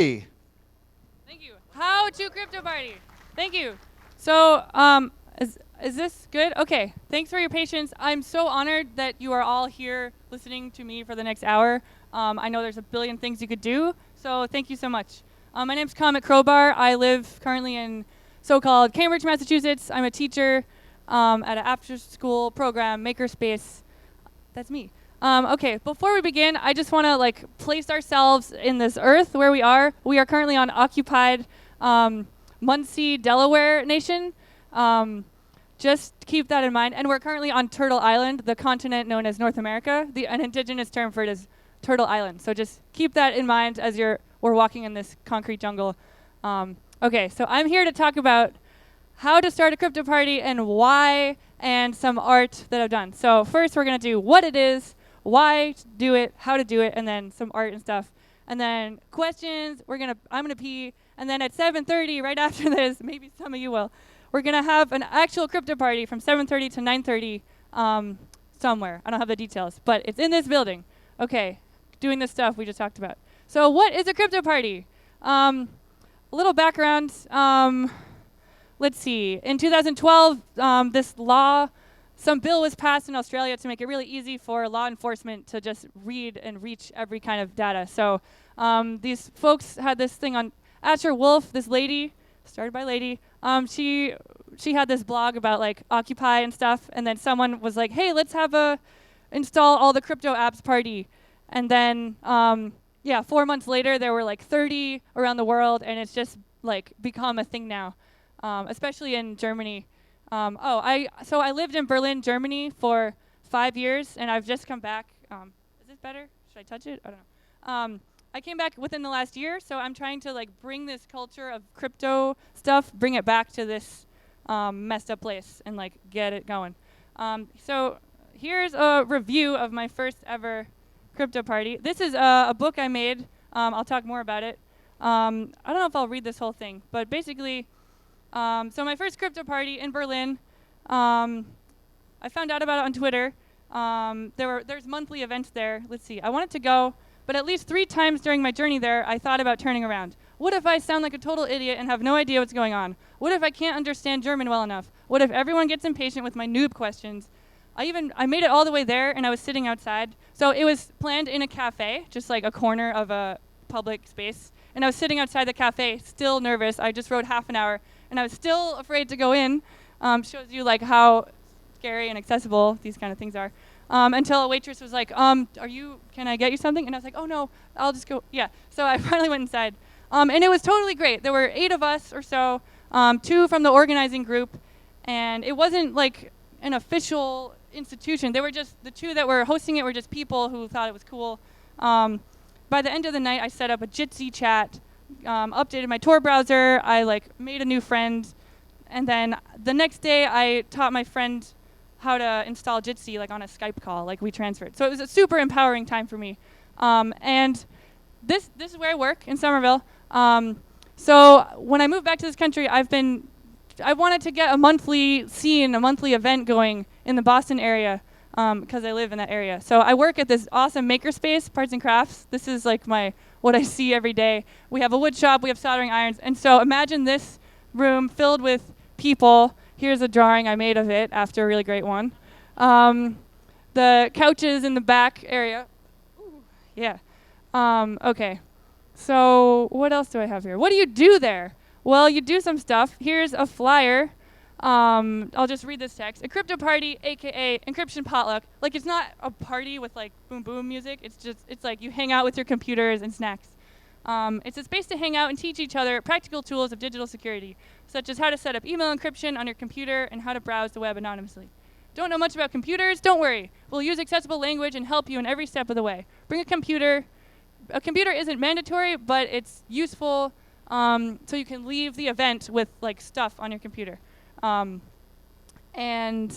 Hey. Thank you. How to crypto party. Thank you. So, is this good? Okay. Thanks for your patience. I'm so honored that you are all here listening to me for the next hour. I know there's a billion things you could do, so thank you so much. My name's Comet Crowbar. I live currently in so-called Cambridge, Massachusetts. I'm a teacher at an after-school program, Makerspace. That's me. Okay, before we begin, I just want to place ourselves in this earth where we are. We are currently on occupied Muncie, Delaware nation. Just keep that in mind. And we're currently on Turtle Island, the continent known as North America. An indigenous term for it is Turtle Island. So just keep that in mind as we're walking in this concrete jungle. Okay, so I'm here to talk about how to start a crypto party and why, and some art that I've done. So first we're going to do what it is, why to do it, how to do it, and then some art and stuff. And then questions, I'm going to pee, and then at 7:30 right after this, maybe some of you will, we're going to have an actual crypto party from 7:30 to 9:30 somewhere. I don't have the details, but it's in this building. Okay, doing the stuff we just talked about. So what is a crypto party? A little background. Let's see. In 2012, some bill was passed in Australia to make it really easy for law enforcement to just read and reach every kind of data. So these folks had this thing on Asher Wolf, this lady, started by lady. She had this blog about Occupy and stuff, and then someone was like, hey, let's have install all the crypto apps party. And then 4 months later, there were 30 around the world, and it's just become a thing now. Especially in Germany. I lived in Berlin, Germany for 5 years, and I've just come back. Is this better? Should I touch it? I don't know. I came back within the last year, so I'm trying to bring this culture of crypto stuff, bring it back to this messed up place, and get it going. So here's a review of my first ever crypto party. This is a book I made. I'll talk more about it. I don't know if I'll read this whole thing, but basically. So my first crypto party in Berlin, I found out about it on Twitter. There's monthly events there. Let's see. I wanted to go, but at least 3 times during my journey there, I thought about turning around. What if I sound like a total idiot and have no idea what's going on? What if I can't understand German well enough? What if everyone gets impatient with my noob questions? I made it all the way there, and I was sitting outside. So it was planned in a cafe, just a corner of a public space. And I was sitting outside the cafe, still nervous. I just rode half an hour. And I was still afraid to go in. Shows you how scary and accessible these kind of things are. Until a waitress was like, can I get you something? And I was like, oh no, I'll just go. Yeah. So I finally went inside. And it was totally great. There were 8 of us or so, 2 from the organizing group. And it wasn't an official institution. They were just, the 2 that were hosting it were just people who thought it was cool. By the end of the night, I set up a Jitsi chat. Updated my Tor browser, I made a new friend, and then the next day I taught my friend how to install Jitsi on a Skype call, we transferred. So it was a super empowering time for me. And this is where I work, in Somerville. So when I moved back to this country, I wanted to get a monthly scene, a monthly event going in the Boston area, because I live in that area. So I work at this awesome makerspace, Parts and Crafts. This is what I see every day. We have a wood shop, we have soldering irons. And so imagine this room filled with people. Here's a drawing I made of it after a really great one. The couches in the back area. Ooh, yeah. Okay. So what else do I have here? What do you do there? Well, you do some stuff. Here's a flyer. I'll just read this text. A crypto party, aka encryption potluck. It's not a party with boom boom music. It's you hang out with your computers and snacks. It's a space to hang out and teach each other practical tools of digital security, such as how to set up email encryption on your computer and how to browse the web anonymously. Don't know much about computers? Don't worry. We'll use accessible language and help you in every step of the way. Bring a computer. A computer isn't mandatory, but it's useful, so you can leave the event with stuff on your computer. And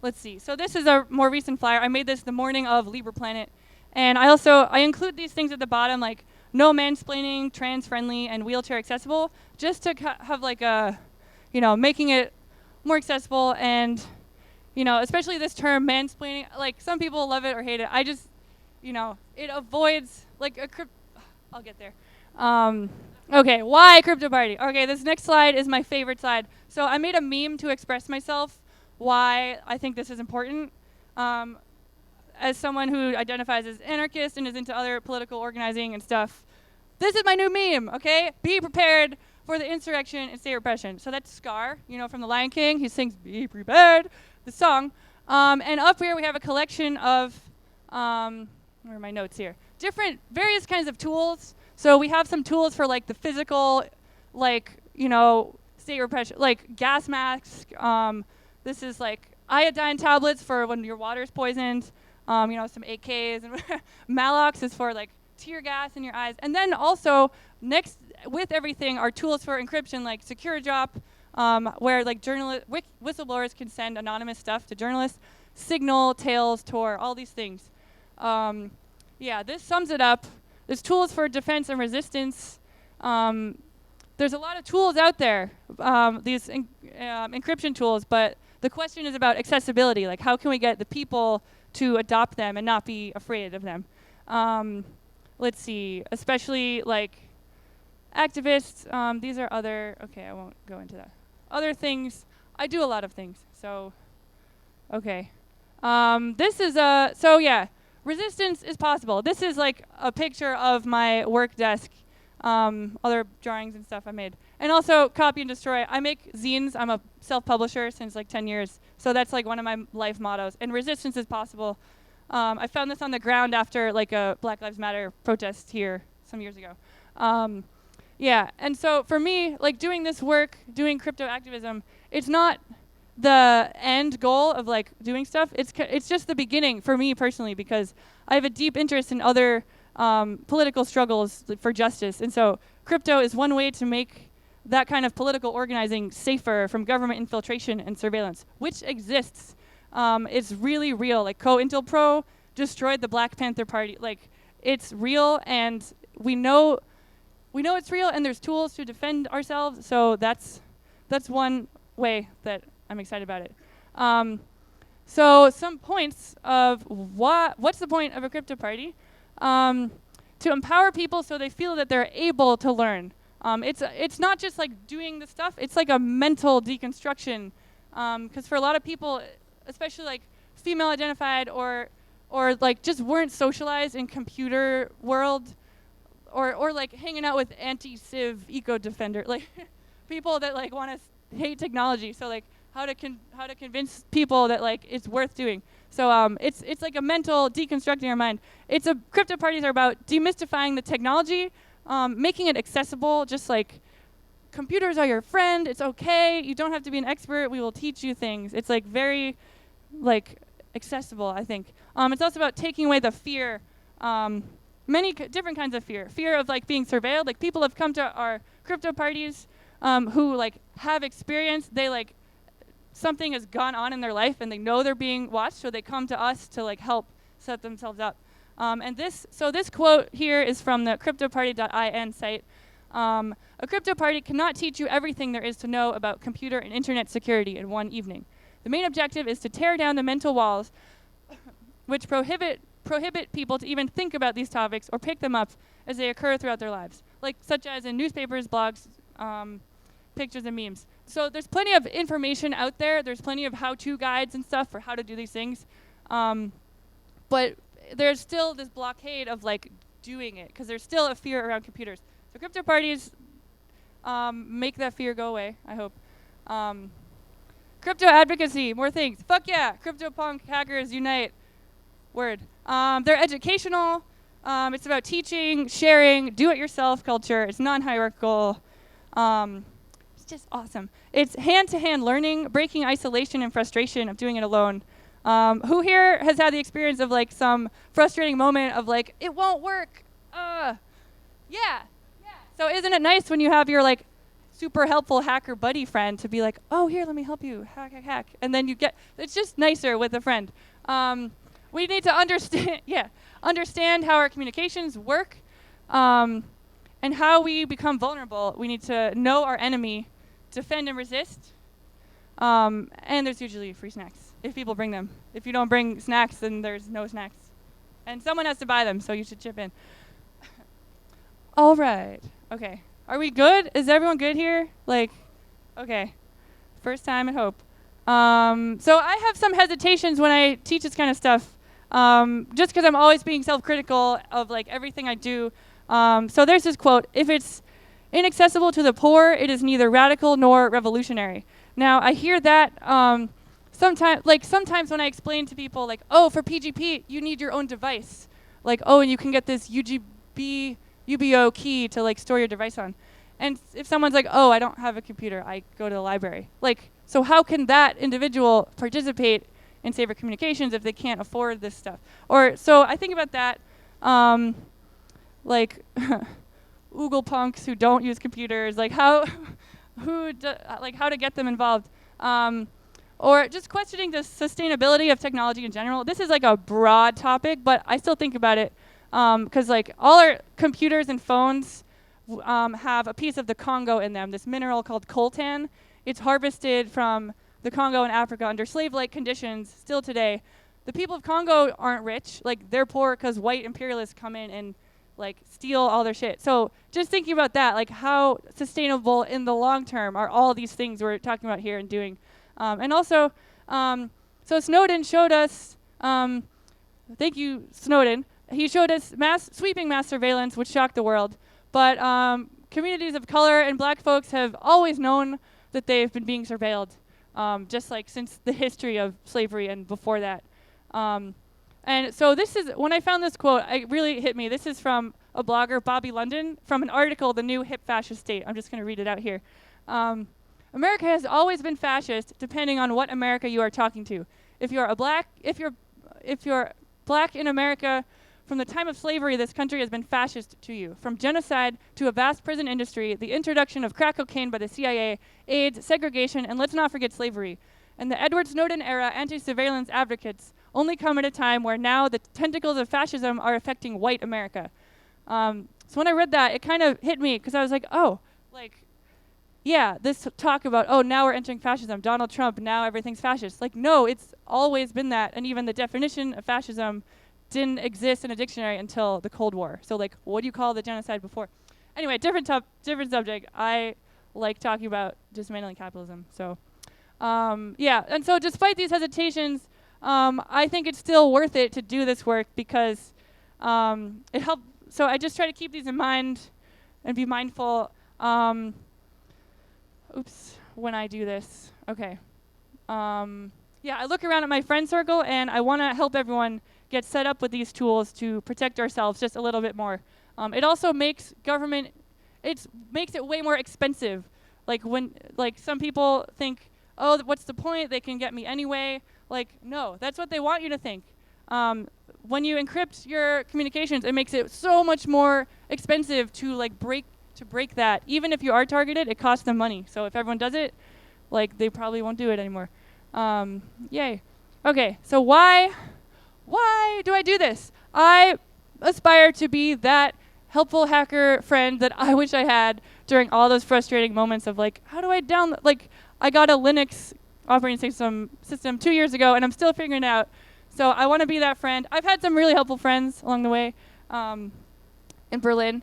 let's see. So this is a more recent flyer. I made this the morning of Libra Planet. And I include these things at the bottom, no mansplaining, trans-friendly, and wheelchair accessible, just to have making it more accessible. And, especially this term mansplaining, some people love it or hate it. I just, it avoids, I'll get there. Okay, why crypto party? Okay, this next slide is my favorite slide. So I made a meme to express myself why I think this is important. As someone who identifies as anarchist and is into other political organizing and stuff, this is my new meme, okay? Be prepared for the insurrection and state repression. So that's Scar, you know, from The Lion King. He sings Be Prepared, the song. And up here we have a collection of, where are my notes here? Various kinds of tools. So we have some tools for like the physical, like, you know, state repression, like gas masks. This is like iodine tablets for when your water's poisoned. You know, some AKs and Malox is for like tear gas in your eyes. And then also next with everything are tools for encryption like Secure Drop, where like whistleblowers can send anonymous stuff to journalists. Signal, Tails, Tor, all these things. Yeah, this sums it up. There's tools for defense and resistance. There's a lot of tools out there, these encryption tools, but the question is about accessibility. Like, how can we get the people to adopt them and not be afraid of them? Let's see, especially like activists. These are other, okay, I won't go into that. Other things, I do a lot of things, so, okay. This is so yeah, resistance is possible. This is like a picture of my work desk, other drawings and stuff I made. And also copy and destroy. I make zines. I'm a self-publisher since like 10 years. So that's like one of my life mottos. And resistance is possible. I found this on the ground after like a Black Lives Matter protest here some years ago. Yeah, and so for me, like doing this work, doing crypto activism, it's not the end goal of like doing stuff. It's just the beginning for me personally, because I have a deep interest in other political struggles for justice. And so crypto is one way to make that kind of political organizing safer from government infiltration and surveillance, which exists. It's really real. Like COINTELPRO destroyed the Black Panther Party. Like it's real, and we know it's real, and there's tools to defend ourselves. So that's one way that I'm excited about it. So some points of what's the point of a crypto party? To empower people so they feel that they're able to learn. It's not just like doing the stuff. It's like a mental deconstruction. Because for a lot of people, especially like female identified or like just weren't socialized in computer world, or like hanging out with anti-civ eco-defender, like people that like want to hate technology. So like how to convince people that like it's worth doing. So it's like a mental deconstructing your mind. Crypto parties are about demystifying the technology, making it accessible. Just like computers are your friend. It's okay. You don't have to be an expert. We will teach you things. It's like very like accessible, I think. It's also about taking away the fear. Many different kinds of fear. Fear of like being surveilled. Like people have come to our crypto parties who like have experience. They like something has gone on in their life and they know they're being watched, so they come to us to like help set themselves up. And this quote here is from the cryptoparty.in site. A crypto party cannot teach you everything there is to know about computer and internet security in one evening. The main objective is to tear down the mental walls which prohibit people to even think about these topics or pick them up as they occur throughout their lives, like such as in newspapers, blogs, pictures, and memes. So there's plenty of information out there. There's plenty of how-to guides and stuff for how to do these things. But there's still this blockade of like doing it, because there's still a fear around computers. So crypto parties make that fear go away, I hope. Crypto advocacy, more things. Fuck yeah, CryptoPunk hackers unite. Word. They're educational. It's about teaching, sharing, do-it-yourself culture. It's non-hierarchical. It's just awesome. It's hand-to-hand learning, breaking isolation and frustration of doing it alone. Who here has had the experience of like some frustrating moment of like, it won't work? Yeah. So isn't it nice when you have your like super helpful hacker buddy friend to be like, oh, here, let me help you, hack. And then it's just nicer with a friend. We need to understand how our communications work, and how we become vulnerable. We need to know our enemy, defend and resist, and there's usually free snacks if people bring them. If you don't bring snacks, then there's no snacks. And someone has to buy them, so you should chip in. All right. Okay. Are we good? Is everyone good here? Like, okay. First time, I hope. So I have some hesitations when I teach this kind of stuff, just because I'm always being self-critical of like everything I do. So there's this quote: "If it's inaccessible to the poor, it is neither radical nor revolutionary." Now I hear that sometimes when I explain to people, like, oh, for PGP you need your own device, like, oh, and you can get this UBO key to like store your device on. And if someone's like, oh, I don't have a computer, I go to the library. Like, so how can that individual participate in safer communications if they can't afford this stuff? Or so I think about that, like Oogle punks who don't use computers, like how to get them involved. Or just questioning the sustainability of technology in general. This is like a broad topic, but I still think about it because like all our computers and phones have a piece of the Congo in them, this mineral called coltan. It's harvested from the Congo in Africa under slave-like conditions still today. The people of Congo aren't rich. Like, they're poor because white imperialists come in and like steal all their shit. So just thinking about that, like how sustainable in the long term are all these things we're talking about here and doing. And also, so Snowden showed us, thank you, Snowden. He showed us sweeping mass surveillance, which shocked the world. But communities of color and black folks have always known that they've been being surveilled, just like since the history of slavery and before that. And so this is, when I found this quote, it really hit me. This is from a blogger, Bobby London, from an article, The New Hip Fascist State. I'm just going to read it out here. America has always been fascist, depending on what America you are talking to. If you're black in America, from the time of slavery, this country has been fascist to you. From genocide to a vast prison industry, the introduction of crack cocaine by the CIA, AIDS, segregation, and let's not forget slavery. And the Edward Snowden era anti-surveillance advocates only come at a time where now the tentacles of fascism are affecting white America. So when I read that, it kind of hit me because I was like, oh, like, yeah, this talk about, oh, now we're entering fascism, Donald Trump, now everything's fascist. Like, no, it's always been that. And even the definition of fascism didn't exist in a dictionary until the Cold War. So, like, what do you call the genocide before? Anyway, different subject. I like talking about dismantling capitalism. So, yeah. And so despite these hesitations, I think it's still worth it to do this work because it helped. So I just try to keep these in mind and be mindful. When I do this. Okay. Yeah, I look around at my friend circle and I want to help everyone get set up with these tools to protect ourselves just a little bit more. It also makes government, makes it way more expensive. Like some people think, oh, what's the point? They can get me anyway. Like, no, that's what they want you to think. When you encrypt your communications, it makes it so much more expensive to break that. Even if you are targeted, it costs them money. So if everyone does it, like, they probably won't do it anymore. Yay. Okay, so why do I do this? I aspire to be that helpful hacker friend that I wish I had during all those frustrating moments of like, how do I download? Like, I got a Linux operating system 2 years ago, and I'm still figuring it out. So I want to be that friend. I've had some really helpful friends along the way in Berlin.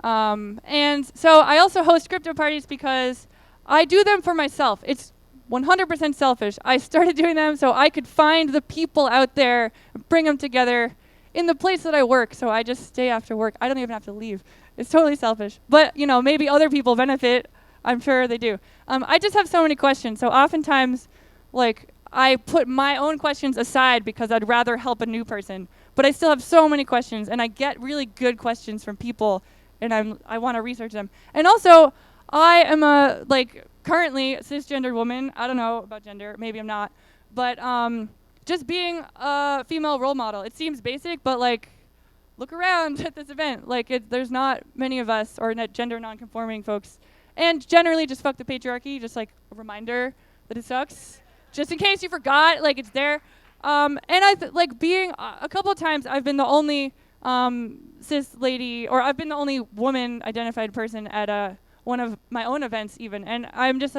And so I also host crypto parties because I do them for myself. It's 100% selfish. I started doing them so I could find the people out there, bring them together in the place that I work. So I just stay after work. I don't even have to leave. It's totally selfish. But, you know, maybe other people benefit. I'm sure they do. I just have so many questions. So oftentimes, like, I put my own questions aside because I'd rather help a new person. But I still have so many questions, and I get really good questions from people, and I want to research them. And also, I am a, currently a cisgendered woman. I don't know about gender. Maybe I'm not. But just being a female role model. It seems basic, but, look around at this event. There's not many of us or gender non-conforming folks. And generally, just fuck the patriarchy. Just, a reminder that it sucks. Just in case you forgot, it's there. And being a couple of times, I've been the only cis lady, or I've been the only woman-identified person at one of my own events even. And I'm just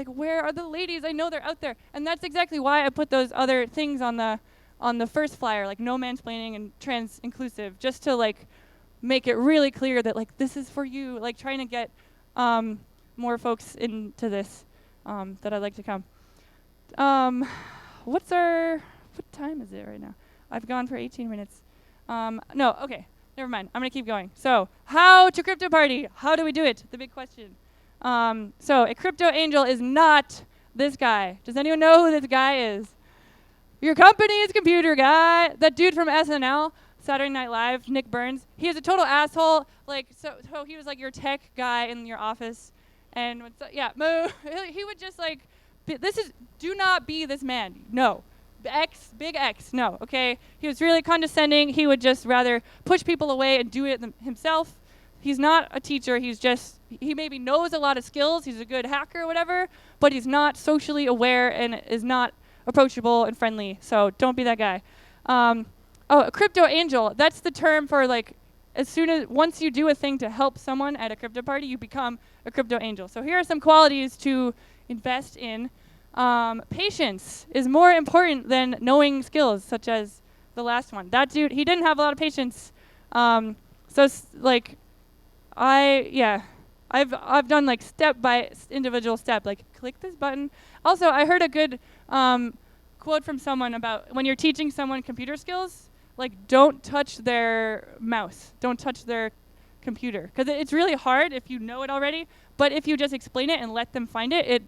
where are the ladies? I know they're out there. And that's exactly why I put those other things on the first flyer, no mansplaining and trans inclusive, just to make it really clear that like this is for you, like trying to get more folks into this that I'd like to come. What time is it right now? I've gone for 18 minutes. No, okay, never mind. I'm gonna keep going. So, how to crypto party? How do we do it? The big question. So, a crypto angel is not this guy. Does anyone know who this guy is? Your company's computer guy. That dude from SNL, Saturday Night Live, Nick Burns. He is a total asshole. Like, so he was like your tech guy in your office, and he would just like, do not be this man. No. Big X, no, okay? He was really condescending. He would just rather push people away and do it himself. He's not a teacher. He maybe knows a lot of skills. He's a good hacker or whatever, but he's not socially aware and is not approachable and friendly. So don't be that guy. A crypto angel, that's the term for like, once you do a thing to help someone at a crypto party, you become a crypto angel. So here are some qualities to invest in. Patience is more important than knowing skills, such as the last one. That dude, he didn't have a lot of patience. I've done like step by individual step, like click this button. Also, I heard a good quote from someone about when you're teaching someone computer skills, like don't touch their mouse, don't touch their computer, because it's really hard if you know it already. But if you just explain it and let them find it,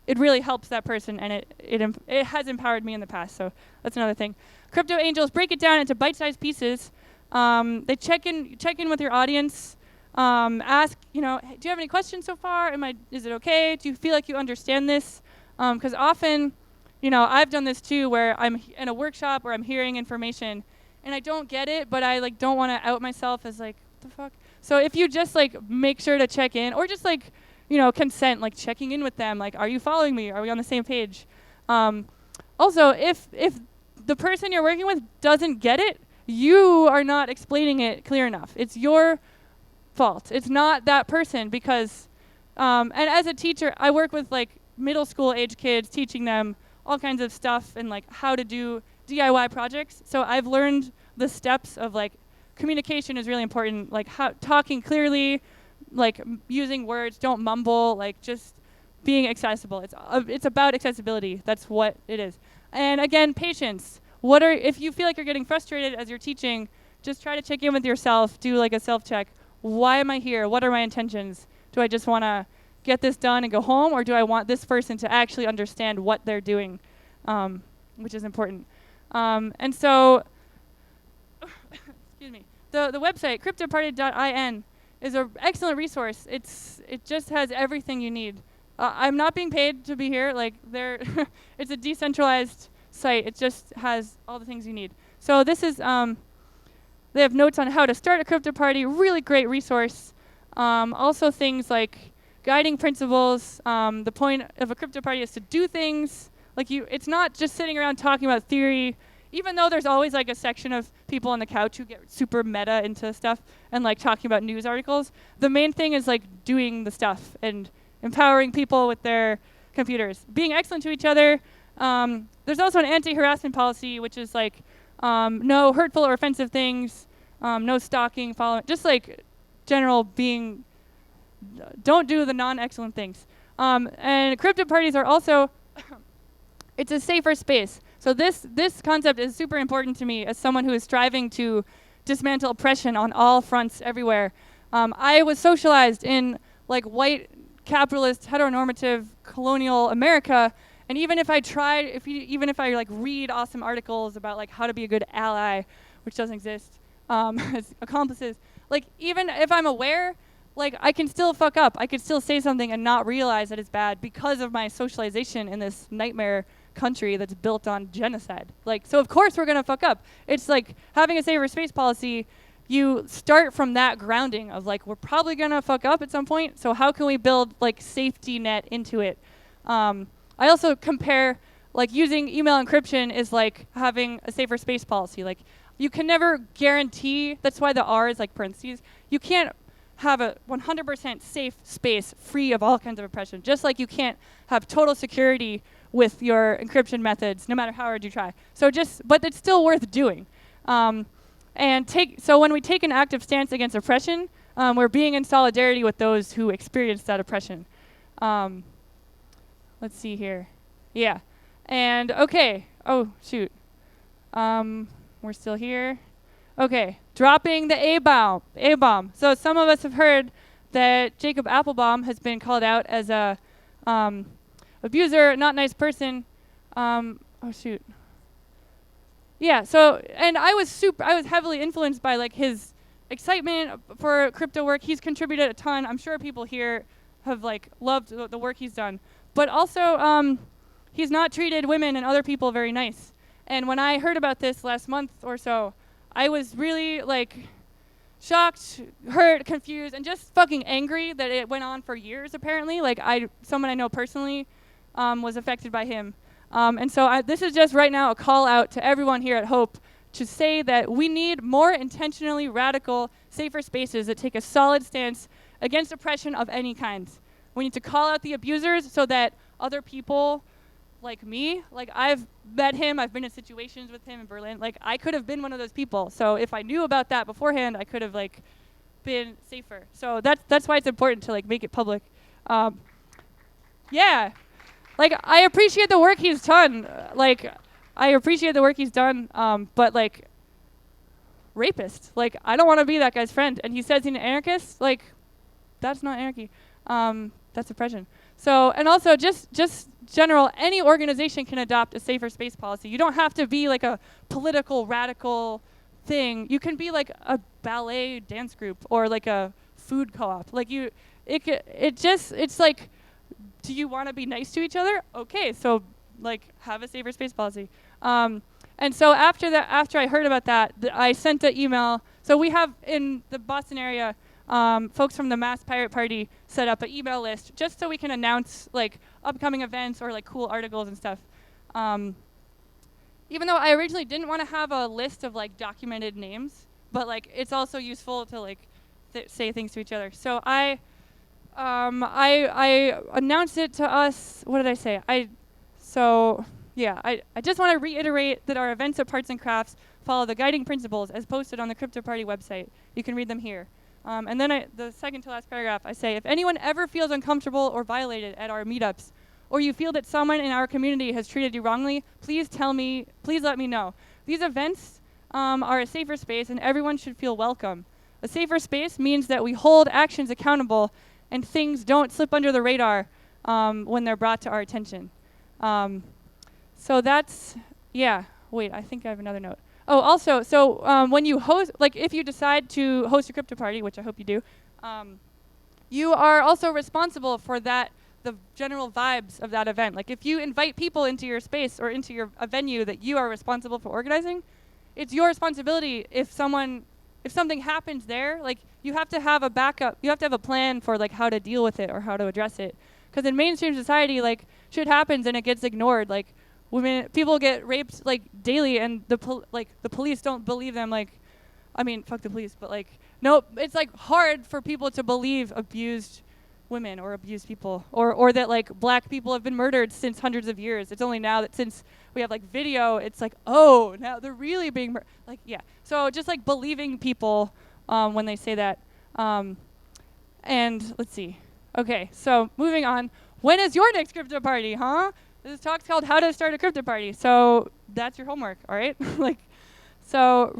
it really helps that person, and it has empowered me in the past. So that's another thing. Crypto angels break it down into bite-sized pieces. They check in with your audience. Ask, do you have any questions so far? Is it okay? Do you feel like you understand this? Because often, I've done this too, where I'm in a workshop where I'm hearing information, and I don't get it, but I like don't want to out myself as like, what the fuck? So if you just like make sure to check in, or just like, consent, like checking in with them, like, are you following me? Are we on the same page? Also, if the person you're working with doesn't get it, you are not explaining it clear enough. It's your fault. It's not that person, because, and as a teacher, I work with like middle school age kids, teaching them all kinds of stuff and like how to do DIY projects. So I've learned the steps of like communication is really important, like talking clearly, like using words, don't mumble, like just being accessible. It's about accessibility. That's what it is. And again, patience. If you feel like you're getting frustrated as you're teaching, just try to check in with yourself, do like a self-check. Why am I here? What are my intentions? Do I just want to get this done and go home, or do I want this person to actually understand what they're doing, which is important. And so, excuse me, the website, cryptoparty.in, is an excellent resource. It just has everything you need. I'm not being paid to be here. Like it's a decentralized site. It just has all the things you need. So this is, they have notes on how to start a crypto party. Really great resource. Also things like guiding principles. The point of a crypto party is to do things. Like it's not just sitting around talking about theory. Even though there's always like a section of people on the couch who get super meta into stuff and like talking about news articles, the main thing is like doing the stuff and empowering people with their computers, being excellent to each other. There's also an anti-harassment policy, which is like no hurtful or offensive things, no stalking, following, just like general being, don't do the non-excellent things. And crypto parties are also, it's a safer space. So this concept is super important to me as someone who is striving to dismantle oppression on all fronts everywhere. I was socialized in like white, capitalist, heteronormative, colonial America, and even if I like read awesome articles about like how to be a good ally, which doesn't exist, as accomplices, like even if I'm aware, like I can still fuck up. I could still say something and not realize that it's bad because of my socialization in this nightmare country that's built on genocide. Like, so of course we're gonna fuck up. It's like having a safer space policy, you start from that grounding of like, we're probably gonna fuck up at some point, so how can we build like safety net into it? I also compare, like using email encryption is like having a safer space policy. Like you can never guarantee, that's why the R is like parentheses, you can't have a 100% safe space free of all kinds of oppression, just like you can't have total security with your encryption methods, no matter how hard you try. So but it's still worth doing. And so when we take an active stance against oppression, we're being in solidarity with those who experience that oppression. Let's see here. Yeah. And okay. Oh, shoot. We're still here. Okay. Dropping the A-baum. A-baum. So some of us have heard that Jacob Applebaum has been called out as a abuser, not nice person. Oh, shoot. Yeah, so, and I was heavily influenced by like his excitement for crypto work. He's contributed a ton. I'm sure people here have like loved the work he's done. But also, he's not treated women and other people very nice. And when I heard about this last month or so, I was really like shocked, hurt, confused, and just fucking angry that it went on for years apparently. Like someone I know personally was affected by him. And so this is just right now a call out to everyone here at Hope to say that we need more intentionally radical, safer spaces that take a solid stance against oppression of any kind. We need to call out the abusers so that other people like me, like I've met him, I've been in situations with him in Berlin, like I could have been one of those people. So if I knew about that beforehand, I could have like been safer. So that's why it's important to like make it public. Yeah. Like, I appreciate the work he's done. But, like, rapist. Like, I don't want to be that guy's friend. And he says he's an anarchist. Like, that's not anarchy. That's oppression. So, and also, just general, any organization can adopt a safer space policy. You don't have to be, like, a political, radical thing. You can be, like, a ballet dance group or, like, a food co-op. Like, it's like, do you want to be nice to each other? Okay, so like have a safer space policy. And so after I heard about that, I sent an email. So we have in the Boston area, folks from the Mass Pirate Party set up an email list just so we can announce like upcoming events or like cool articles and stuff. Even though I originally didn't want to have a list of like documented names, but like it's also useful to like say things to each other. So I announced it to us. What did I say? I just want to reiterate that our events at Parts and Crafts follow the guiding principles as posted on the Crypto Party website. You can read them here. And then the second to last paragraph, I say, if anyone ever feels uncomfortable or violated at our meetups, or you feel that someone in our community has treated you wrongly, please let me know. These events are a safer space and everyone should feel welcome. A safer space means that we hold actions accountable and things don't slip under the radar when they're brought to our attention. So that's, yeah, wait, I think I have another note. Oh, also, so when you host, like if you decide to host a crypto party, which I hope you do, you are also responsible for the general vibes of that event. Like if you invite people into your space or into a venue that you are responsible for organizing, it's your responsibility if something happens there, like you have to have a backup, you have to have a plan for like how to deal with it or how to address it. Because in mainstream society, like shit happens and it gets ignored. Like people get raped like daily and the police don't believe them. Like, I mean, fuck the police, but like, nope, it's like hard for people to believe abused women or abused people or that like black people have been murdered since hundreds of years. It's only now that since we have like video, it's like, oh, now they're really being like, yeah. So just like believing people when they say that. And let's see. Okay, so moving on. When is your next crypto party, huh? This talk's called How to Start a Crypto Party. So that's your homework, all right? Like, so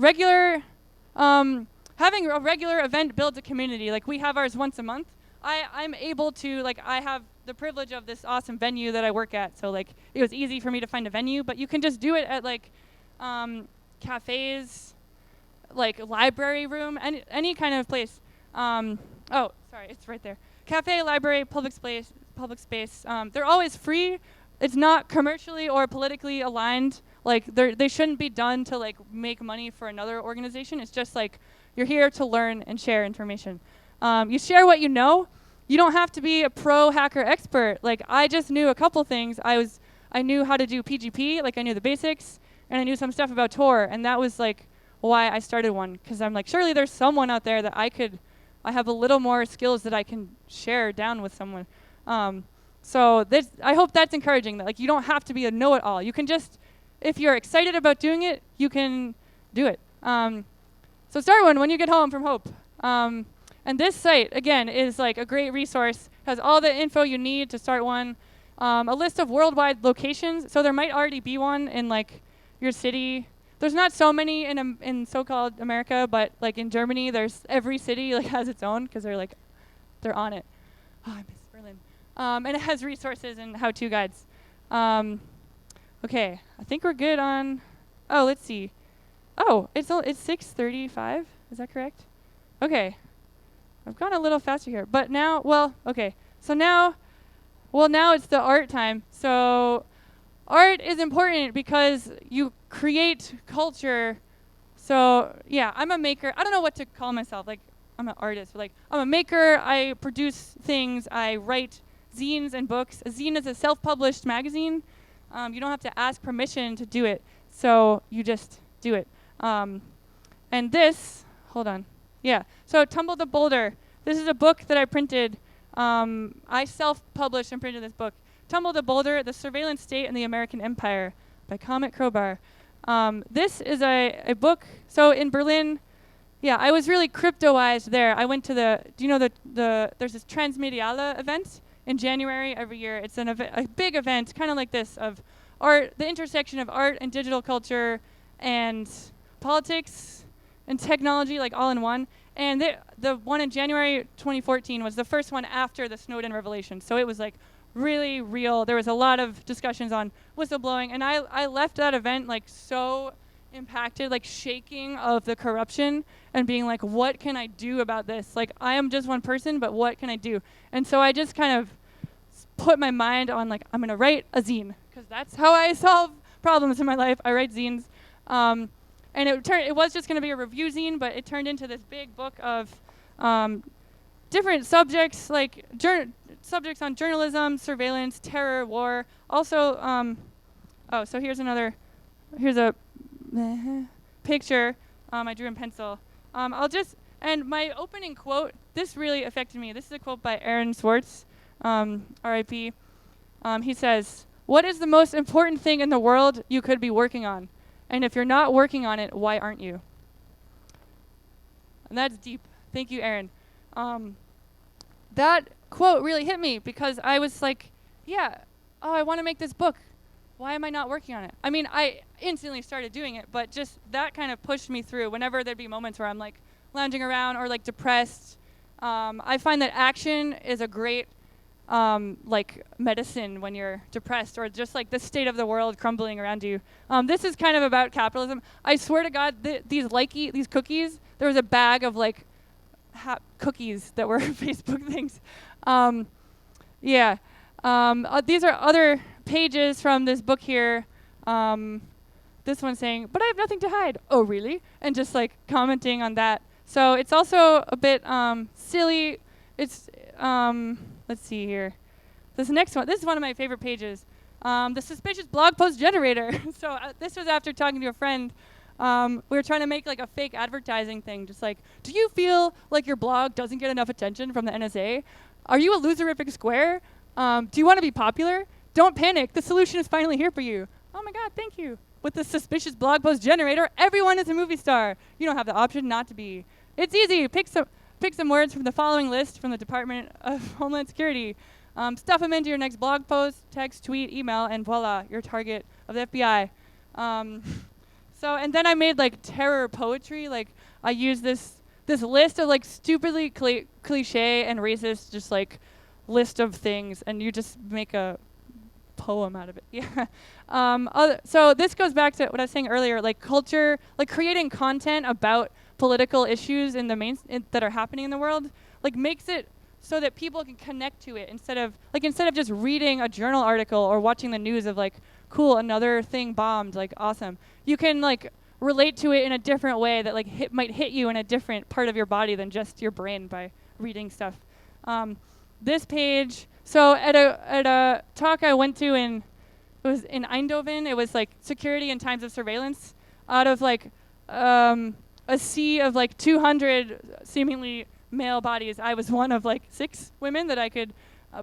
having a regular event builds a community. Like we have ours once a month. I'm able to, like, I have the privilege of this awesome venue that I work at. So like it was easy for me to find a venue, but you can just do it at like cafes, like library room, any kind of place. Oh, sorry, it's right there. Cafe, library, public space. They're always free. It's not commercially or politically aligned. Like they shouldn't be done to like make money for another organization. It's just like you're here to learn and share information. You share what you know. You don't have to be a pro hacker expert. Like I just knew a couple things. I knew how to do PGP, like I knew the basics, and I knew some stuff about Tor, and that was like why I started one. Because I'm like, surely there's someone out there that I have a little more skills that I can share down with someone. So I hope that's encouraging. That like you don't have to be a know-it-all. You can just, if you're excited about doing it, you can do it. So start one when you get home from Hope. And this site, again, is like a great resource. Has all the info you need to start one. A list of worldwide locations. So there might already be one in like your city. There's not so many in so-called America, but like in Germany, there's every city like has its own because they're on it. Oh, I miss Berlin. And it has resources and how-to guides. Okay, I think we're good on. Oh, let's see. Oh, it's 6:35. Is that correct? Okay. I've gone a little faster here, but now, okay. So now it's the art time. So art is important because you create culture. So yeah, I'm a maker. I don't know what to call myself. Like, I'm an artist, but like, I'm a maker. I produce things. I write zines and books. A zine is a self-published magazine. You don't have to ask permission to do it. So you just do it. And this, hold on. Yeah, so Tumble the Boulder. This is a book that I printed. I self-published and printed this book. Tumble the Boulder, The Surveillance State and the American Empire by Comet Crowbar. This is a book. So in Berlin, yeah, I was really crypto-ized there. I went to there's this Transmediale event in January every year. It's a big event, kind of like this, of art, the intersection of art and digital culture and politics and technology, like all in one. And the one in January 2014 was the first one after the Snowden revelation. So it was like really real. There was a lot of discussions on whistleblowing. And I left that event like so impacted, like shaking of the corruption and being like, what can I do about this? Like, I am just one person, but what can I do? And so I just kind of put my mind on like, I'm going to write a zine because that's how I solve problems in my life. I write zines. And it was just going to be a review zine, but it turned into this big book of different subjects, like subjects on journalism, surveillance, terror, war. Also, so here's a picture I drew in pencil. And my opening quote, this really affected me. This is a quote by Aaron Swartz, R.I.P. He says, "What is the most important thing in the world you could be working on? And if you're not working on it, why aren't you?" And that's deep. Thank you, Aaron. That quote really hit me because I was like, I want to make this book. Why am I not working on it? I mean, I instantly started doing it, but just that kind of pushed me through. Whenever there'd be moments where I'm like lounging around or like depressed, I find that action is a great like medicine when you're depressed or just like the state of the world crumbling around you. This is kind of about capitalism. I swear to God, these cookies, there was a bag of like cookies that were Facebook things. These are other pages from this book here. This one saying, "But I have nothing to hide." Oh, really? And just like commenting on that. So it's also a bit silly. It's let's see here. This next one, this is one of my favorite pages. The suspicious blog post generator. So this was after talking to a friend. We were trying to make like a fake advertising thing. Just like, do you feel like your blog doesn't get enough attention from the NSA? Are you a loserific square? Do you want to be popular? Don't panic. The solution is finally here for you. Oh my God, thank you. With the suspicious blog post generator, everyone is a movie star. You don't have the option not to be. It's easy. Pick some words from the following list from the Department of Homeland Security. Stuff them into your next blog post, text, tweet, email, and voila, you're target of the FBI. And then I made like terror poetry. Like I used this list of like stupidly cliche and racist, just like list of things, and you just make a poem out of it. Yeah. So this goes back to what I was saying earlier, like culture, like creating content about political issues in the that are happening in the world, like makes it so that people can connect to it instead of just reading a journal article or watching the news of like, cool, another thing bombed, like awesome. You can like relate to it in a different way that like might hit you in a different part of your body than just your brain by reading stuff. This page, so at a talk I went to it was in Eindhoven. It was like security in times of surveillance. Out of like a sea of like 200 seemingly male bodies, I was one of like 6 women that I could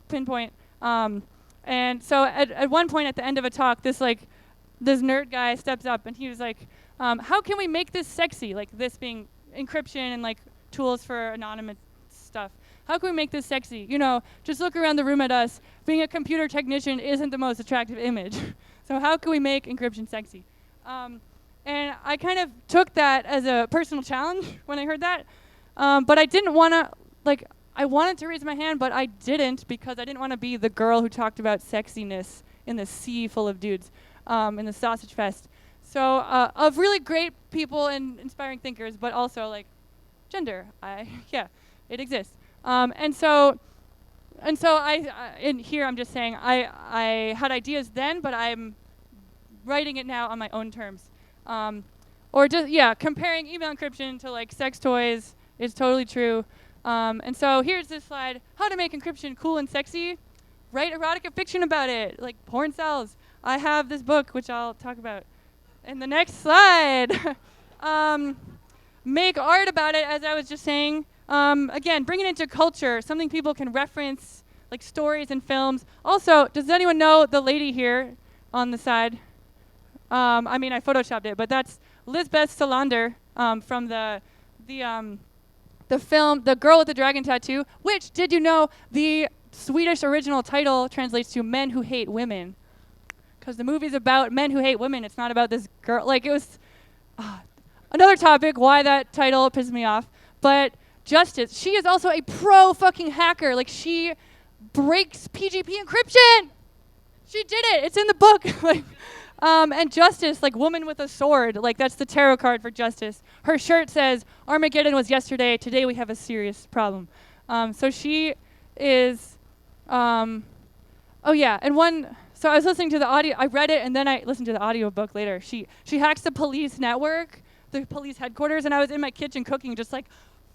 pinpoint. And so at one point at the end of a talk, this nerd guy steps up and he was like, how can we make this sexy? Like this being encryption and like tools for anonymous stuff. How can we make this sexy? You know, just look around the room at us. Being a computer technician isn't the most attractive image. So how can we make encryption sexy? And I kind of took that as a personal challenge when I heard that. But I didn't want to, like, I wanted to raise my hand, but I didn't because I didn't want to be the girl who talked about sexiness in the sea full of dudes in the Sausage Fest. So of really great people and inspiring thinkers, but also like gender. Yeah, it exists. And so in here I'm just saying I had ideas then, but I'm writing it now on my own terms. Or just, yeah, comparing email encryption to like sex toys is totally true. And so here's this slide, how to make encryption cool and sexy. Write erotica fiction about it, like porn sells. I have this book, which I'll talk about in the next slide. Make art about it, as I was just saying. Again, bring it into culture, something people can reference, like stories and films. Also, does anyone know the lady here on the side? I mean, I photoshopped it, but that's Lisbeth Salander from the film The Girl with the Dragon Tattoo, which, did you know, the Swedish original title translates to Men Who Hate Women. Because the movie's about men who hate women. It's not about this girl. Like, it was another topic, why that title pissed me off. But Justice, she is also a pro-fucking hacker. Like, she breaks PGP encryption. She did it. It's in the book. Like, and Justice, like woman with a sword. Like, that's the tarot card for Justice. Her shirt says, Armageddon was yesterday. Today we have a serious problem. So she is, oh yeah, and one, so I was listening to the audio, I read it and then I listened to the audiobook later. She hacks the police network, the police headquarters, and I was in my kitchen cooking just like,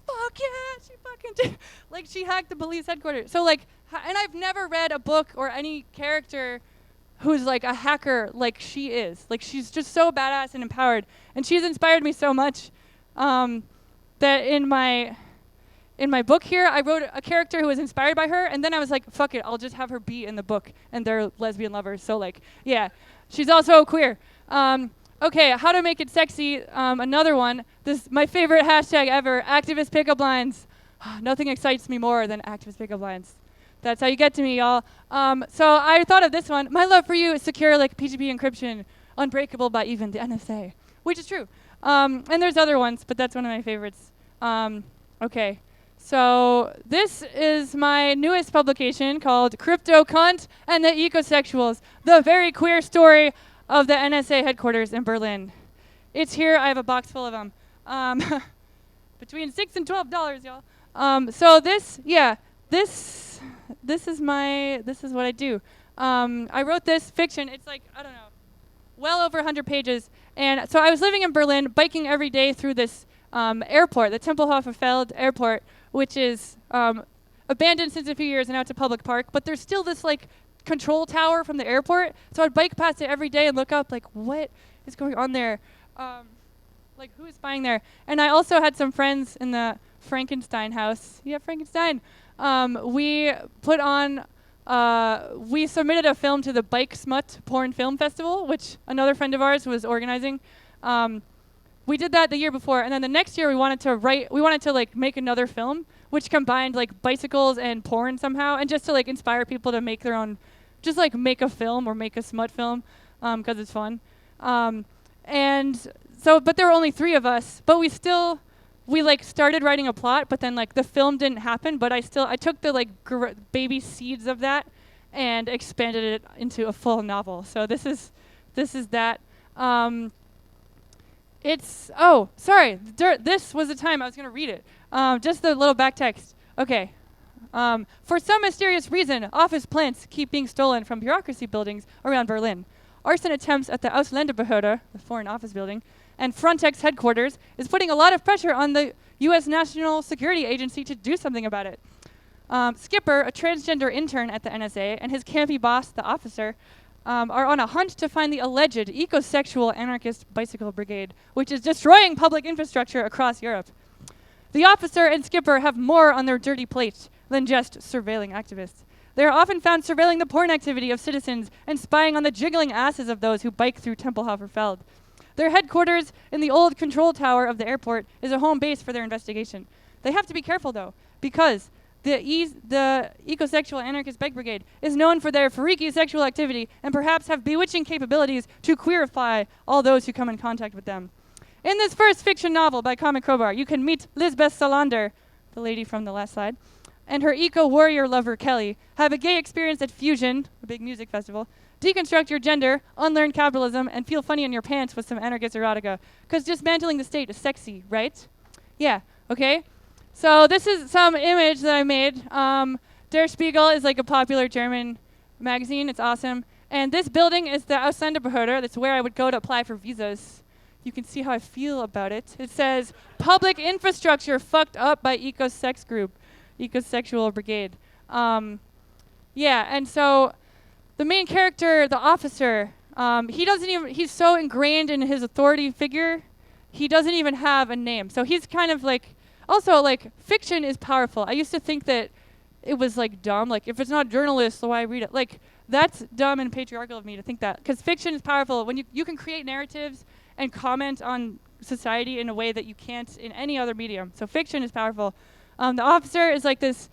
fuck yeah, she fucking did. Like, she hacked the police headquarters. So like, and I've never read a book or any character who's like a hacker like she is. Like, she's just so badass and empowered. And she's inspired me so much that in my book here, I wrote a character who was inspired by her, and then I was like, fuck it, I'll just have her be in the book, and they're lesbian lovers, so like, yeah. She's also queer. Okay, how to make it sexy, another one. This, my favorite hashtag ever, activist pickup lines. Nothing excites me more than activist pickup lines. That's how you get to me, y'all. So I thought of this one. My love for you is secure like PGP encryption, unbreakable by even the NSA, which is true. And there's other ones, but that's one of my favorites. Okay. So this is my newest publication called Crypto Cunt and the Ecosexuals, the very queer story of the NSA headquarters in Berlin. It's here. I have a box full of them. Between $6 and $12, y'all. So this, yeah, this is what I do. I wrote this fiction. It's like, I don't know, well over 100 pages. And so I was living in Berlin, biking every day through this airport, the Tempelhofer Feld airport, which is abandoned since a few years and now it's a public park. But there's still this like control tower from the airport. So I'd bike past it every day and look up like, what is going on there? Like, who is spying there? And I also had some friends in the Frankenstein house. Yeah, Frankenstein. We put on, we submitted a film to the Bike Smut Porn Film Festival, which another friend of ours was organizing. We did that the year before, and then the next year we wanted to like make another film, which combined like bicycles and porn somehow, and just to like inspire people to make their own, just like make a film or make a smut film, because it's fun. And so, but there were only 3 of us, but we like started writing a plot, but then like the film didn't happen, but I took the like baby seeds of that and expanded it into a full novel. So this is that. This was the time I was going to read it. Just the little back text. Okay. For some mysterious reason, office plants keep being stolen from bureaucracy buildings around Berlin. Arson attempts at the Ausländerbehörde, the Foreign Office Building, and Frontex headquarters is putting a lot of pressure on the U.S. National Security Agency to do something about it. Skipper, a transgender intern at the NSA, and his campy boss, the officer, are on a hunt to find the alleged ecosexual anarchist bicycle brigade, which is destroying public infrastructure across Europe. The officer and skipper have more on their dirty plate than just surveilling activists. They are often found surveilling the porn activity of citizens and spying on the jiggling asses of those who bike through Tempelhofer Feld. Their headquarters in the old control tower of the airport is a home base for their investigation. They have to be careful, though, because the ecosexual anarchist bike brigade is known for their freaky sexual activity and perhaps have bewitching capabilities to queerify all those who come in contact with them. In this first fiction novel by Comet Crowbar, you can meet Lisbeth Salander, the lady from the last slide, and her eco-warrior lover, Kelly, have a gay experience at Fusion, a big music festival, deconstruct your gender, unlearn capitalism, and feel funny in your pants with some anarchist erotica. Because dismantling the state is sexy, right? Yeah, okay? So this is some image that I made. Der Spiegel is like a popular German magazine. It's awesome. And this building is the Ausländerbehörde. That's where I would go to apply for visas. You can see how I feel about it. It says, public infrastructure fucked up by eco-sex group, ecosexual brigade. Yeah, and so the main character, the officer, he's so ingrained in his authority figure, he doesn't even have a name. So he's kind of like, also like, fiction is powerful. I used to think that it was like dumb, like if it's not journalist, so why read it? Like, that's dumb and patriarchal of me to think that, because fiction is powerful. When you can create narratives and comment on society in a way that you can't in any other medium. So fiction is powerful. The officer is like this,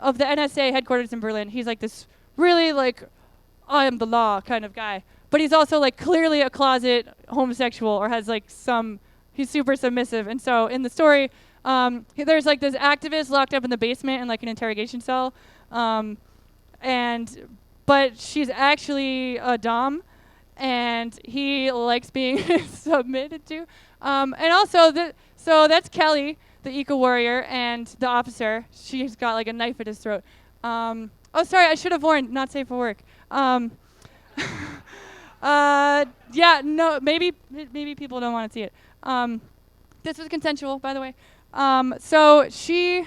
of the NSA headquarters in Berlin, he's like this really like, I am the law kind of guy. But he's also like clearly a closet homosexual or has like he's super submissive. And so in the story, there's like this activist locked up in the basement in like an interrogation cell. But she's actually a dom, and he likes being submitted to. And also, so that's Kelly, the eco-warrior, and the officer. She's got like a knife at his throat. Oh, sorry, I should have warned, not safe for work. Yeah, no, maybe people don't want to see it. This was consensual, by the way. So she,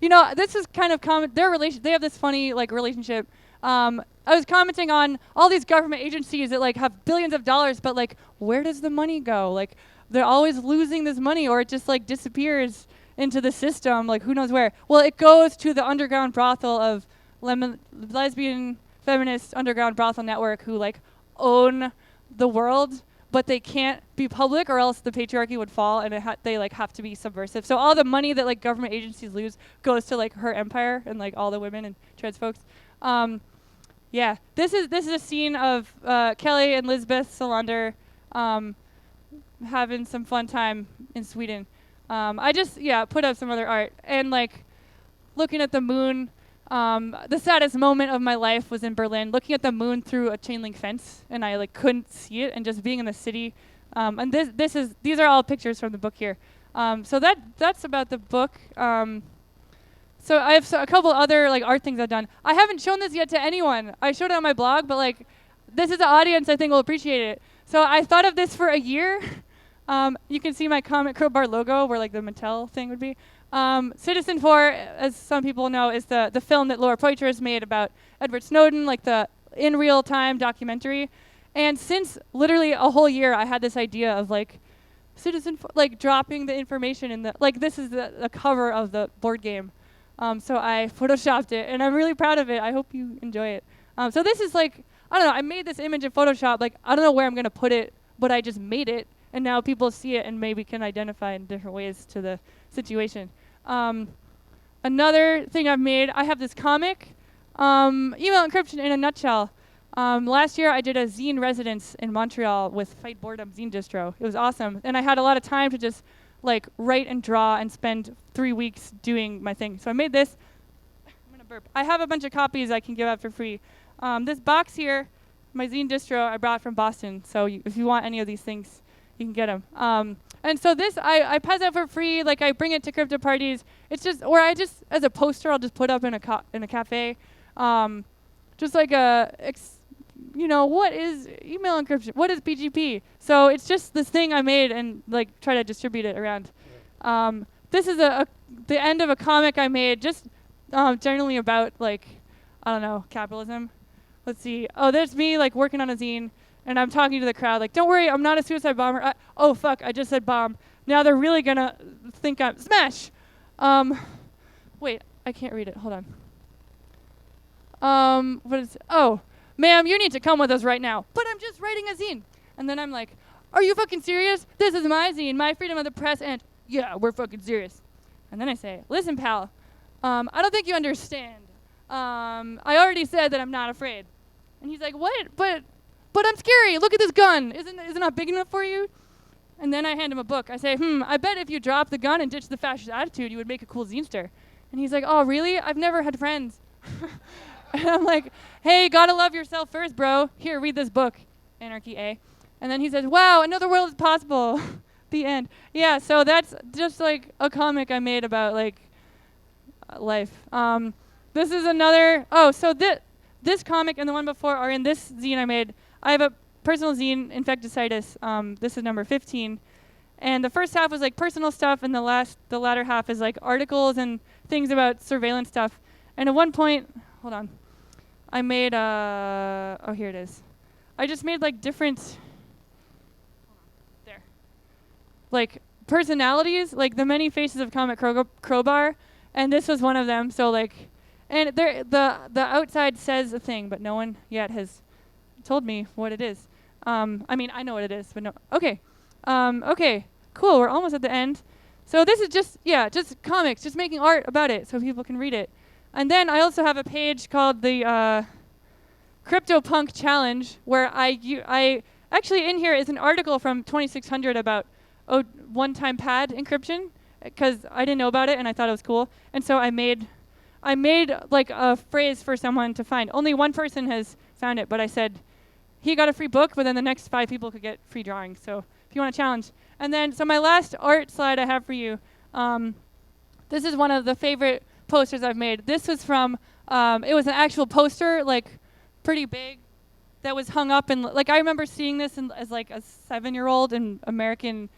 this is kind of common. They have this funny like relationship. I was commenting on all these government agencies that like have billions of dollars, but like, where does the money go? Like, they're always losing this money, or it just like disappears into the system, like who knows where. Well, it goes to the underground brothel of lesbian feminist underground brothel network who like own the world, but they can't be public or else the patriarchy would fall, and they like have to be subversive. So all the money that like government agencies lose goes to like her empire and like all the women and trans folks. Yeah, this is a scene of Kelly and Lisbeth Salander having some fun time in Sweden. I just put up some other art and like looking at the moon. The saddest moment of my life was in Berlin, looking at the moon through a chain link fence, and I like couldn't see it, and just being in the city. And these are all pictures from the book here. So that's about the book. So I have a couple other like art things I've done. I haven't shown this yet to anyone. I showed it on my blog, but like this is an audience I think will appreciate it. So I thought of this for a year. You can see my Comet Crowbar logo where like the Mattel thing would be. Citizen 4, as some people know, is the film that Laura Poitras made about Edward Snowden, like the in real time documentary. And since literally a whole year, I had this idea of like Citizen 4, like dropping the information in the, like this is the cover of the board game. So I photoshopped it, and I'm really proud of it. I hope you enjoy it. So this is like, I don't know, I made this image in Photoshop. Like, I don't know where I'm going to put it, but I just made it, and now people see it and maybe can identify in different ways to the situation. Another thing I've made, I have this comic, email encryption in a nutshell. Last year I did a zine residence in Montreal with Fight Boredom Zine Distro. It was awesome, and I had a lot of time to just like write and draw and spend 3 weeks doing my thing. So I made this. I'm gonna burp. I have a bunch of copies I can give out for free. This box here, my zine distro, I brought from Boston. So if you want any of these things, you can get them. And so this, I pass out for free. Like I bring it to crypto parties. It's just, or I just, as a poster, I'll just put up in a cafe. Just like what is email encryption? What is PGP? So it's just this thing I made and like try to distribute it around. This is the end of a comic I made, just generally about like, I don't know, capitalism. Let's see. Oh, there's me like working on a zine, and I'm talking to the crowd like, don't worry, I'm not a suicide bomber. Oh fuck, I just said bomb. Now they're really gonna think I'm smash. Wait, I can't read it. Hold on. What is? Oh. Ma'am, you need to come with us right now. But I'm just writing a zine. And then I'm like, are you fucking serious? This is my zine, my freedom of the press, and yeah, we're fucking serious. And then I say, listen, pal, I don't think you understand. I already said that I'm not afraid. And he's like, what? But I'm scary. Look at this gun. Isn't it not big enough for you? And then I hand him a book. I say, I bet if you dropped the gun and ditched the fascist attitude, you would make a cool zinester. And he's like, oh, really? I've never had friends. And I'm like, hey, gotta love yourself first, bro. Here, read this book, Anarchy A. And then he says, wow, another world is possible. The end. Yeah, so that's just like a comic I made about like life. This is another, so this comic and the one before are in this zine I made. I have a personal zine, Infecticitis. This is number 15. And the first half was like personal stuff, and the latter half is like articles and things about surveillance stuff. And at one point, hold on, I made, here it is. I just made like different, like personalities, like the many faces of Comet Crowbar, and this was one of them. So like, and the outside says a thing, but no one yet has told me what it is. I mean, I know what it is, but no. Okay, okay, cool. We're almost at the end. So this is just comics, just making art about it so people can read it. And then I also have a page called the CryptoPunk Challenge, where I actually in here is an article from 2600 about one-time pad encryption, because I didn't know about it and I thought it was cool. And so I made like a phrase for someone to find. Only one person has found it, but I said he got a free book, but then the next 5 people could get free drawings. So if you want to challenge. And then, so my last art slide I have for you, this is one of the favorite posters I've made. This was from, it was an actual poster, like pretty big, that was hung up in, like I remember seeing this as like a 7-year-old in American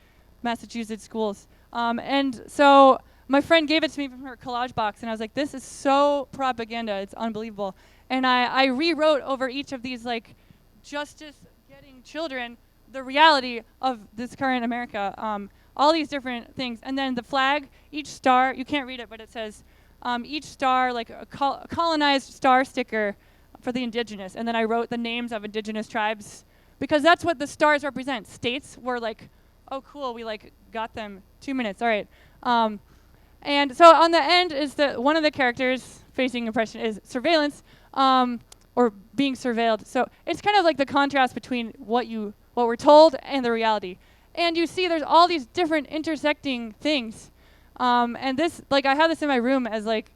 Massachusetts schools. And so my friend gave it to me from her collage box, and I was like, this is so propaganda, it's unbelievable. And I rewrote over each of these like justice-getting children the reality of this current America, all these different things. And then the flag, each star, you can't read it, but it says each star, like a colonized star sticker for the indigenous. And then I wrote the names of indigenous tribes, because that's what the stars represent. States were like, oh, cool, we like got them 2 minutes, all right. And so on the end is one of the characters facing oppression is surveillance, or being surveilled. So it's kind of like the contrast between what we're told and the reality. And you see there's all these different intersecting things. And this, like I have this in my room as like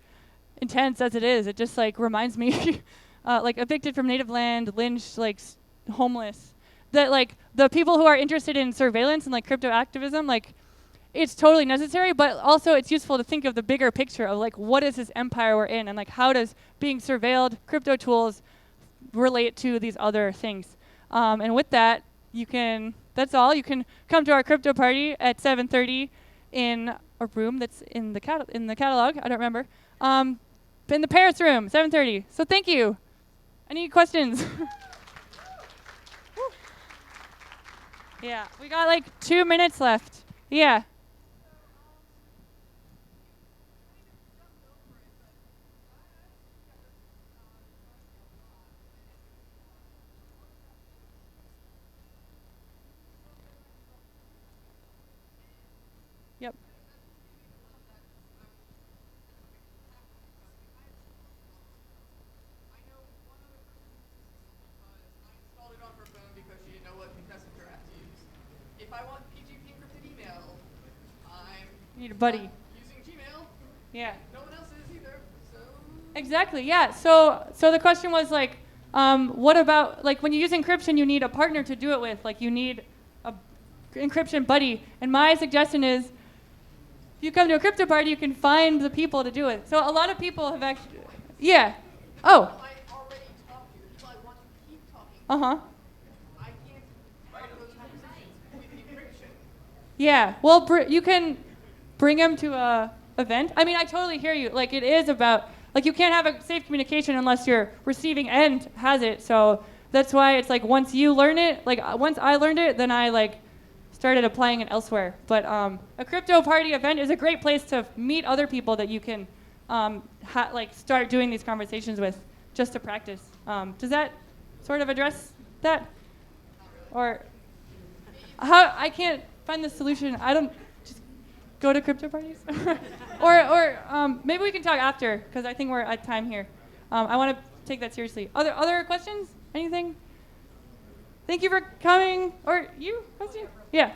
intense as it is. It just like reminds me, like evicted from native land, lynched, like homeless. That like the people who are interested in surveillance and like crypto activism, like it's totally necessary, but also it's useful to think of the bigger picture of like what is this empire we're in, and like how does being surveilled crypto tools relate to these other things. And with that, that's all. You can come to our crypto party at 7:30 in a room that's in the catalog. I don't remember. In the Paris room, 7:30. So thank you. Any questions? Yeah, we got like 2 minutes left. Yeah. Yep. You need a buddy. Using Gmail. Yeah. No one else is either. So. Exactly. Yeah. So the question was like, what about like when you use encryption, you need a partner to do it with. Like you need a encryption buddy. And my suggestion is, if you come to a crypto party, you can find the people to do it. So a lot of people have actually. Yeah. Oh. I already talked to you, so I want to keep talking. Uh-huh. I can't have those conversations with encryption. Yeah. Well, you can bring them to a event. I mean, I totally hear you. Like, it is about, like, you can't have a safe communication unless your receiving end has it. So that's why it's like once you learn it, like once I learned it, then I like started applying it elsewhere. But a crypto party event is a great place to meet other people that you can like start doing these conversations with, just to practice. Does that sort of address that? Or How I can't find the solution. I don't just go to crypto parties, or maybe we can talk after because I think we're at time here. I want to take that seriously. Other questions? Anything? Thank you for coming. Or you? Question? Yeah.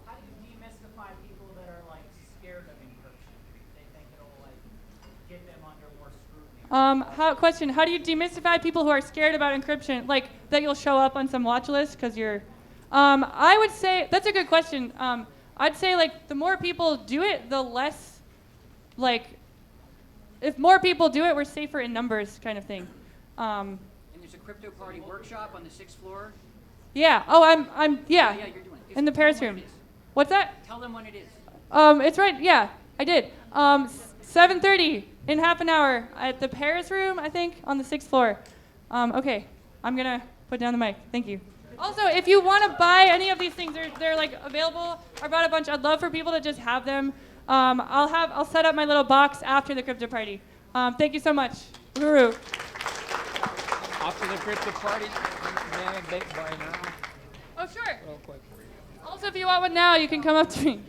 How do you demystify people that are like scared of encryption? They think it'll like get them under more scrutiny. How do you demystify people who are scared about encryption? Like that you'll show up on some watch list because you're. I would say that's a good question. I'd say like the more people do it, the less, like, if more people do it, we're safer in numbers, kind of thing. And there's a crypto party workshop on the 6th floor. Yeah. Oh, I'm yeah. Yeah, you're doing it. In the Paris room. What's that? Tell them when it is. It's right. Yeah, I did. 7:30 in half an hour at the Paris room, I think, on the 6th floor. Okay, I'm gonna put down the mic. Thank you. Also, if you want to buy any of these things, they're like available. I brought a bunch. I'd love for people to just have them. I'll set up my little box after the crypto party. Thank you so much. Guru. After the crypto party, may I buy now? Oh, sure. Real quick. Also, if you want one now, you can come up to me.